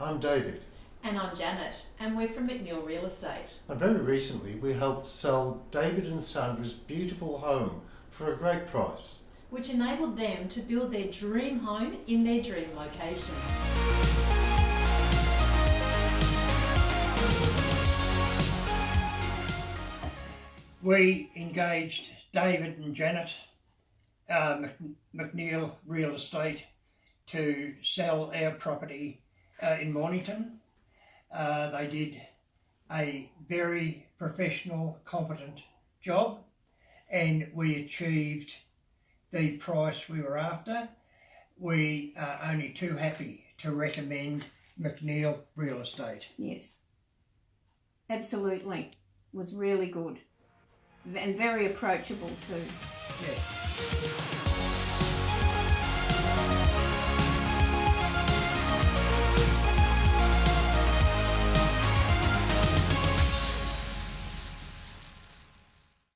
I'm David. And I'm Janet, and we're from McNeill Real Estate. And very recently we helped sell David and Sandra's beautiful home for a great price, which enabled them to build their dream home in their dream location. We engaged David and Janet, McNeill Real Estate, to sell our property in Mornington. They did a very professional, competent job, and we achieved the price we were after. We are only too happy to recommend McNeill Real Estate. Yes, absolutely. Was really good and very approachable too. Yeah.